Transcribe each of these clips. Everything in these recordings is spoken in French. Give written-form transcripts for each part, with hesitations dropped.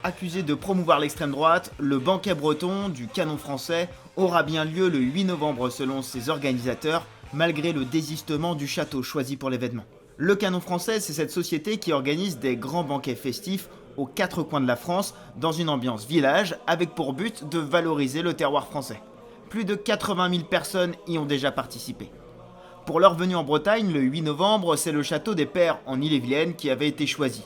Accusé de promouvoir l'extrême droite, le banquet breton du Canon français aura bien lieu le 8 novembre selon ses organisateurs, malgré le désistement du château choisi pour l'événement. Le Canon français, c'est cette société qui organise des grands banquets festifs aux quatre coins de la France, dans une ambiance village, avec pour but de valoriser le terroir français. Plus de 80 000 personnes y ont déjà participé. Pour leur venue en Bretagne, le 8 novembre, c'est le château des Pairs en Ille-et-Vilaine qui avait été choisi.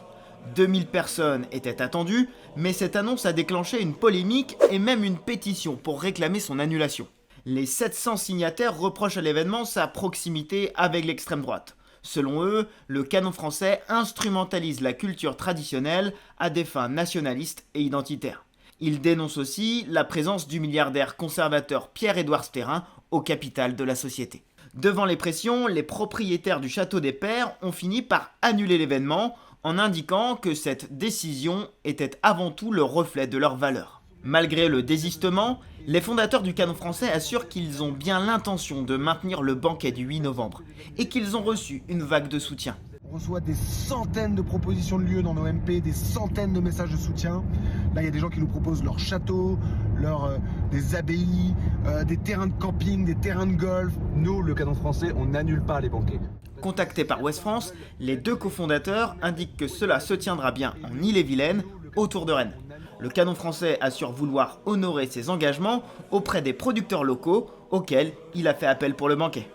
2000 personnes étaient attendues, mais cette annonce a déclenché une polémique et même une pétition pour réclamer son annulation. Les 700 signataires reprochent à l'événement sa proximité avec l'extrême droite. Selon eux, le Canon français instrumentalise la culture traditionnelle à des fins nationalistes et identitaires. Ils dénoncent aussi la présence du milliardaire conservateur Pierre-Édouard Sterrin au capital de la société. Devant les pressions, les propriétaires du château des Pairs ont fini par annuler l'événement en indiquant que cette décision était avant tout le reflet de leurs valeurs. Malgré le désistement, les fondateurs du Canon français assurent qu'ils ont bien l'intention de maintenir le banquet du 8 novembre et qu'ils ont reçu une vague de soutien. On reçoit des centaines de propositions de lieux dans nos MP, des centaines de messages de soutien. Là, il y a des gens qui nous proposent leur château, des abbayes, des terrains de camping, des terrains de golf. Nous, le Canon français, on n'annule pas les banquets. Contactés par Ouest France, les deux cofondateurs indiquent que cela se tiendra bien en Ille-et-Vilaine, autour de Rennes. Le Canon français assure vouloir honorer ses engagements auprès des producteurs locaux auxquels il a fait appel pour le banquet.